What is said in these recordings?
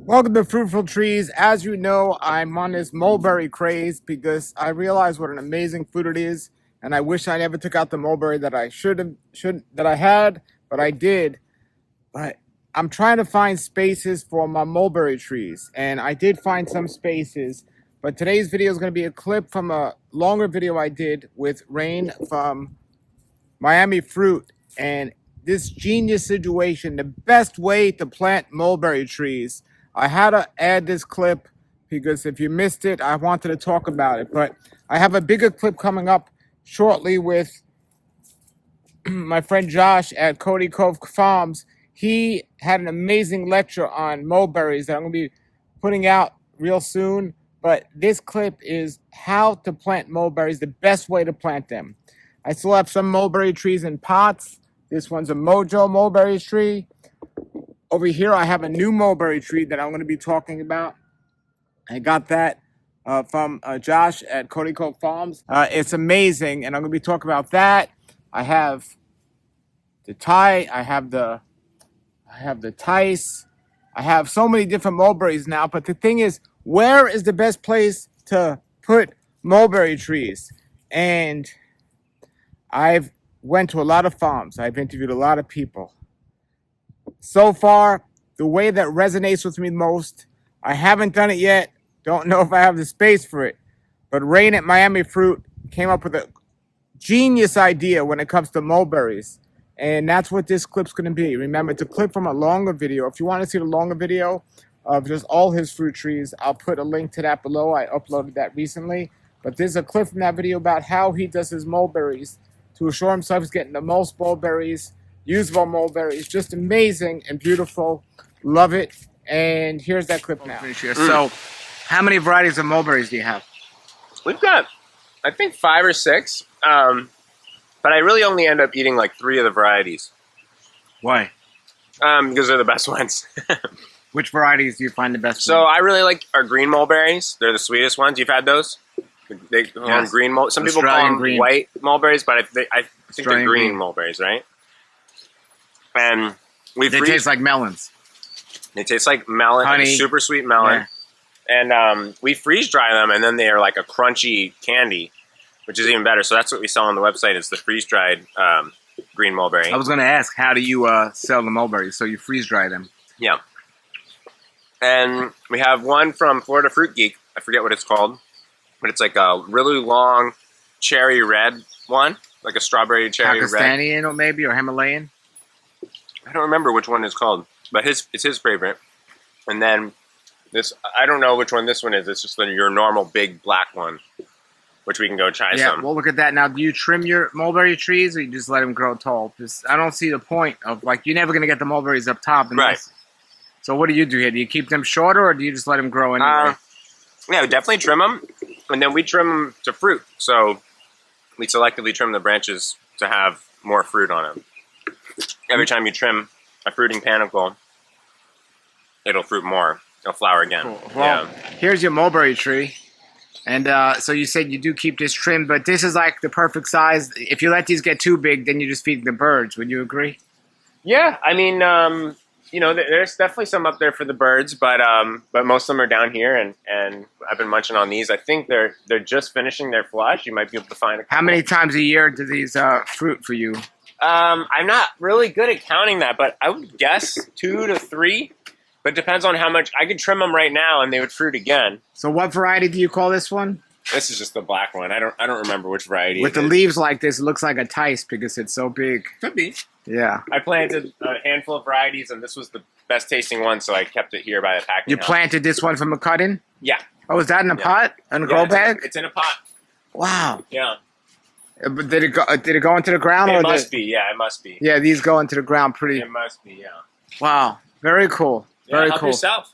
Welcome to Fruitful Trees. As you know, I'm on this mulberry craze because I realize what an amazing fruit it is, and I wish I never took out the mulberry that I had, but I did. But I'm trying to find spaces for my mulberry trees, and I did find some spaces. But today's video is going to be a clip from a longer video I did with Rain from Maimi Fruit, and this genius situation, the best way to plant mulberry trees. I had to add this clip because if you missed it, I wanted to talk about it. But I have a bigger clip coming up shortly with my friend Josh at Cody Cove Farms. He had an amazing lecture on mulberries that I'm going to be putting out real soon. But this clip is how to plant mulberries, the best way to plant them. I still have some mulberry trees in pots. This one's a Mojo mulberry tree. Over here, I have a new mulberry tree that I'm going to be talking about. I got that from Josh at Cody Cove Farms. It's amazing, and I'm going to be talking about that. I have the Thai. I have the Tice. I have so many different mulberries now. But the thing is, where is the best place to put mulberry trees? And I've went to a lot of farms. I've interviewed a lot of people. So far, the way that resonates with me most, I haven't done it yet. Don't know if I have the space for it. But Rain at Maimi Fruit came up with a genius idea when it comes to mulberries. And that's what this clip's going to be. Remember, it's a clip from a longer video. If you want to see the longer video of just all his fruit trees, I'll put a link to that below. I uploaded that recently. But there's a clip from that video about how he does his mulberries to assure himself he's getting the most mulberries, usable mulberries. Just amazing and beautiful. Love it. And here's that clip now. So, how many varieties of mulberries do you have? We've got, I think, 5 or 6. But I really only end up eating like 3 of the varieties. Why? Because they're the best ones. Which varieties do you find the best? So I really like our green mulberries. They're the sweetest ones. You've had those? They call them green. Some people call them green. White mulberries, but I think they're green mulberries, right? And they taste like melons. They taste like melon, honey, like super sweet melon. Yeah. And we freeze dry them, and then they are like a crunchy candy, which is even better. So that's what we sell on the website. Is the freeze dried green mulberry. I was going to ask, how do you sell the mulberries? So you freeze dry them? Yeah. And we have one from Florida Fruit Geek. I forget what it's called. But it's like a really long cherry red one, like a strawberry cherry Pakistani red. Maybe, or Himalayan? I don't remember which one it's called, but it's his favorite. And then this, I don't know which one this one is. It's just your normal big black one, which we can go try some. Yeah, well, look at that. Now, do you trim your mulberry trees, or you just let them grow tall? Because I don't see the point of, like, you're never going to get the mulberries up top. Right. So what do you do here? Do you keep them shorter, or do you just let them grow anyway? Yeah, we definitely trim them, and then we trim them to fruit. So we selectively trim the branches to have more fruit on them. Every time you trim a fruiting panicle, it'll fruit more. It'll flower again. Cool. Well, here's your mulberry tree. And so you said you do keep this trimmed, but this is like the perfect size. If you let these get too big, then you just feed the birds. Would you agree? Yeah, I mean, you know, there's definitely some up there for the birds, but most of them are down here, and I've been munching on these. I think they're just finishing their flush. You might be able to find a couple. How many times a year do these fruit for you? I'm not really good at counting that, but I would guess 2 to 3. But it depends on how much. I could trim them right now, and they would fruit again. So what variety do you call this one? This is just the black one. I don't remember which variety. With the leaves like this, it looks like a Tice because it's so big. Could be. Yeah. I planted a handful of varieties, and this was the best tasting one, so I kept it here by the packing You house. planted this one from a cut-in? Yeah. Oh, is that in a pot? In a grow bag? It's in a pot. Wow. Yeah. But did it go into the ground? It must be. Yeah, it must be. Yeah, these go into the ground pretty. It must be. Yeah. Wow. Very cool. Very help cool. yourself.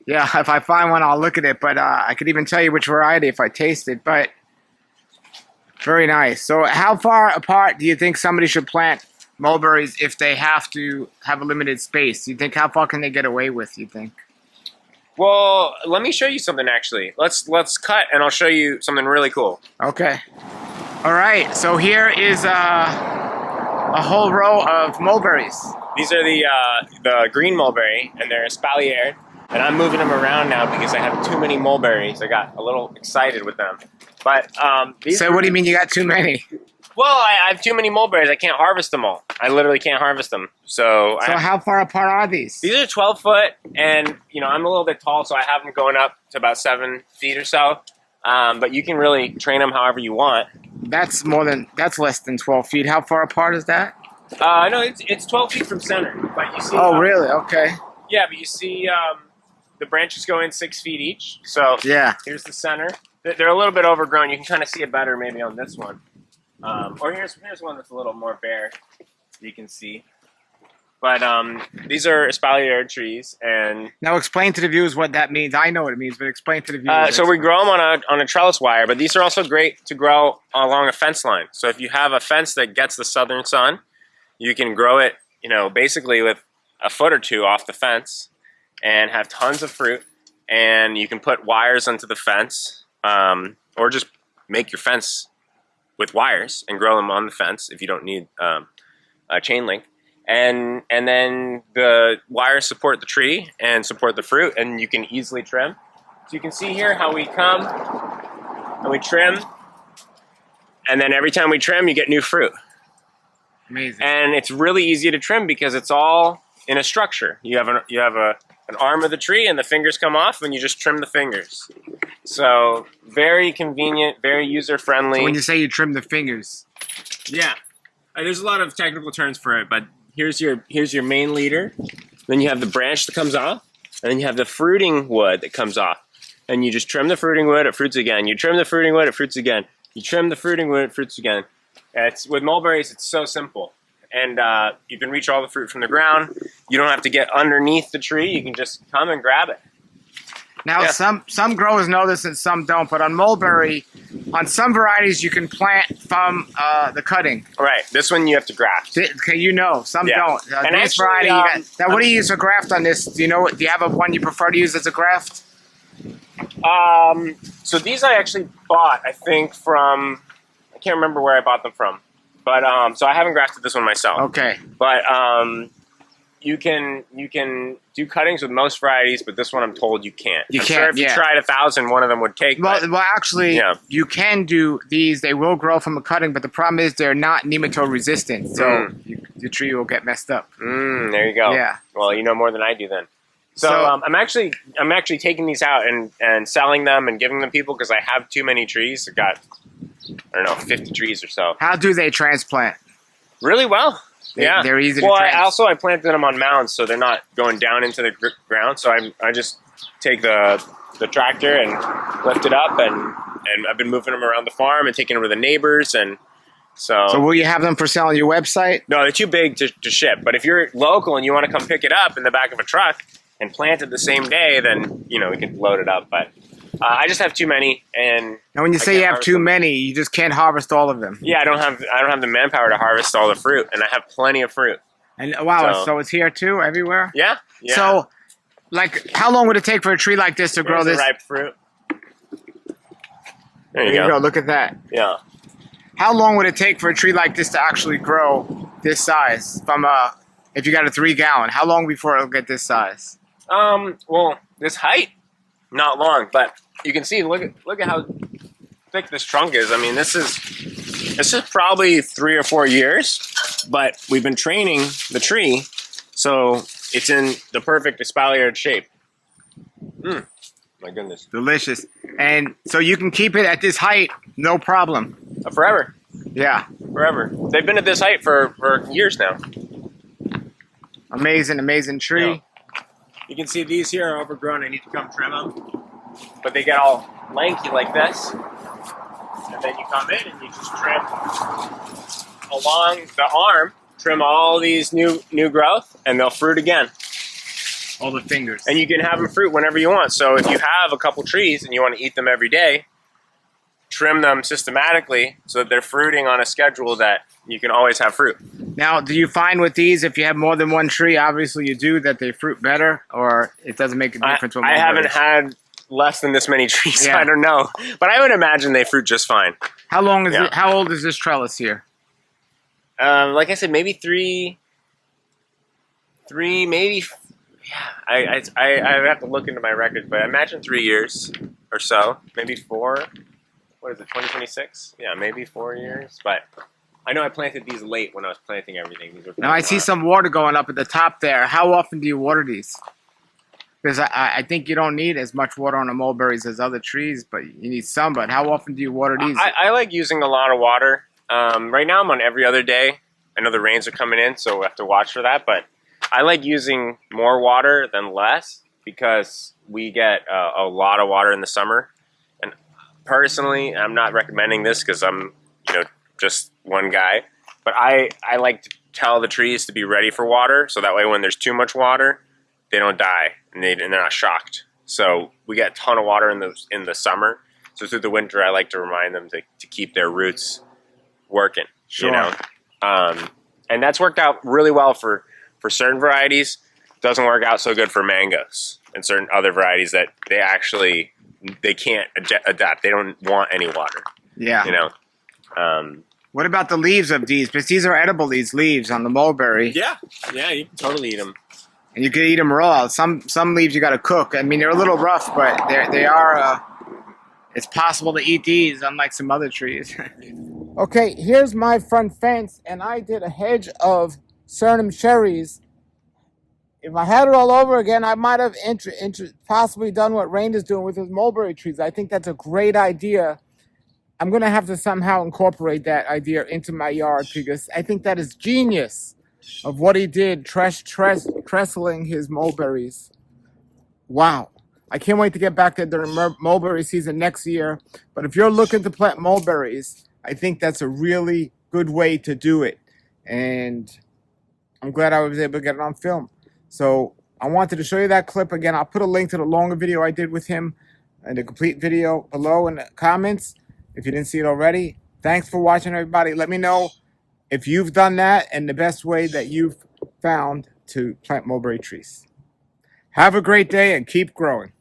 Yeah, if I find one, I'll look at it. But I could even tell you which variety if I taste it. But very nice. So how far apart do you think somebody should plant mulberries if they have to have a limited space? Do you think how far can they get away with, you think? Well, let me show you something, actually. Let's cut, and I'll show you something really cool. Okay. All right. So here is a whole row of mulberries. These are the green mulberry, and they're Espalier. And I'm moving them around now because I have too many mulberries. I got a little excited with them. But So what do you mean you got too many? well, I have too many mulberries. I can't harvest them all. I literally can't harvest them. So How far apart are these? these are 12 foot, and you know I'm a little bit tall, so I have them going up to about 7 feet or so. But you can really train them however you want. That's less than 12 feet. How far apart is that? No, it's 12 feet from center. But you see, Oh, really? Okay. yeah, but you see the branches go in 6 feet each. So Yeah. here's the center. They're a little bit overgrown. You can kind of see it better maybe on this one. Or here's one that's a little more bare. You can see. But these are Espalier trees, and Now explain to the viewers what that means. I know what it means, but explain to the viewers. so we grow them on a trellis wire. But these are also great to grow along a fence line. So if you have a fence that gets the southern sun, you can grow it, you know, basically with a foot or two off the fence, and have tons of fruit. And you can put wires onto the fence, or just make your fence with wires and grow them on the fence if you don't need a chain link. And then the wires support the tree and support the fruit, and you can easily trim. So you can see here how we come and we trim, and then every time we trim, you get new fruit. Amazing. And it's really easy to trim because it's all in a structure. You have an arm of the tree, and the fingers come off, and you just trim the fingers. So very convenient, very user friendly. So when you say you trim the fingers, Yeah, there's a lot of technical terms for it, but here's your main leader. Then you have the branch that comes off, and then you have the fruiting wood that comes off. And you just trim the fruiting wood, it fruits again. You trim the fruiting wood, it fruits again. You trim the fruiting wood, it fruits again. With mulberries, it's so simple. And you can reach all the fruit from the ground. You don't have to get underneath the tree. You can just come and grab it. now Yeah. some growers know this and some don't, but on mulberry, on some varieties you can plant from the cutting. Right. This one you have to graft. Okay, you know, some Yeah. don't. And This actually, variety, now what do you use for graft on this? Do you know? Do you have one you prefer to use as a graft? So these I actually bought, I think, from, I can't remember where I bought them from. But so I haven't grafted this one myself. Okay. But you can do cuttings with most varieties, but this one I'm told you can't. You I'm can't, sure if you yeah. tried 1,000, one of them would take. Well, but, actually, Yeah. you can do these. They will grow from a cutting, but the problem is they're not nematode resistant, so the tree will get messed up. there you go. Yeah. Well, you know more than I do then. So, So- I'm actually taking these out and selling them and giving them people because I have too many trees. I've got, I don't know, 50 trees or so. How do they transplant? Really well. Yeah, they're easy to Well, transplant. I planted them on mounds, so they're not going down into the ground. So I just take the tractor and lift it up, and I've been moving them around the farm and taking them to the neighbors, and so. So will you have them for sale on your website? No, they're too big to ship. But if you're local and you want to come pick it up in the back of a truck and plant it the same day, then you know we can load it up. But I just have too many, and And when you I say you can't have harvest too them. many, you just can't harvest all of them. Yeah, I don't have the manpower to harvest all the fruit, and I have plenty of fruit. And wow, So- so it's here too, everywhere. Yeah. Yeah. So, like, how long would it take for a tree like this to grow Here's the this? ripe fruit. There There you go. Look at that. Yeah. How long would it take for a tree like this to actually grow this size? From if you got a 3-gallon, how long before it'll get this size? Well, this height, not long, but you can see. Look at how thick this trunk is. I mean, this is probably 3 or 4 years, but we've been training the tree, so it's in the perfect espalier shape. My goodness, Delicious. And so you can keep it at this height, no problem. forever, Yeah. forever. They've been at this height for years now. Amazing, amazing tree. Yeah. You can see these here are overgrown. I need to come trim them, but they get all lanky like this. And then you come in and you just trim along the arm, trim all these new growth, and they'll fruit again. All the fingers. And you can have them fruit whenever you want. So if you have a couple trees and you want to eat them every day, trim them systematically so that they're fruiting on a schedule that you can always have fruit. Now, do you find with these, if you have more than one tree, obviously you do, that they fruit better, or it doesn't make a difference with I haven't mulberries? had less than this many trees, so Yeah. I don't know. But I would imagine they fruit just fine. How long is Yeah. it? How old is this trellis here? Like I said, maybe three, maybe I have to look into my records, but I imagine 3 years or so, maybe 4. What is it, 2026? Yeah, maybe 4 years. But I know I planted these late when I was planting everything. These are Now I see some water going up at the top there. How often do you water these? Because I think you don't need as much water on the mulberries as other trees, but you need some. But how often do you water these? I like using a lot of water. Right now I'm on every other day. I know the rains are coming in, so we have to watch for that. But I like using more water than less because we get a lot of water in the summer. And personally, I'm not recommending this because I'm, just one guy. But I like to tell the trees to be ready for water, so that way when there's too much water, they don't die and they're not shocked. So we get a ton of water in the summer. So through the winter, I like to remind them to keep their roots working. Sure. And that's worked out really well for certain varieties. Doesn't work out so good for mangoes and certain other varieties that they can't adapt. They don't want any water. Yeah. What about the leaves of these? Because these are edible, these leaves on the mulberry. Yeah, you can totally eat them. And you can eat them raw. Some leaves you got to cook. I mean, they're a little rough, but they are. It's possible to eat these, unlike some other trees. Okay, here's my front fence, and I did a hedge of Suriname cherries. If I had it all over again, I might have possibly done what Rain is doing with his mulberry trees. I think that's a great idea. I'm going to have to somehow incorporate that idea into my yard because I think that is genius of what he did, trestling his mulberries. Wow. I can't wait to get back there during mulberry season next year. But if you're looking to plant mulberries, I think that's a really good way to do it. And I'm glad I was able to get it on film. So I wanted to show you that clip again. I'll put a link to the longer video I did with him and the complete video below in the comments if you didn't see it already. Thanks for watching, everybody. Let me know if you've done that and the best way that you've found to plant mulberry trees. Have a great day and keep growing.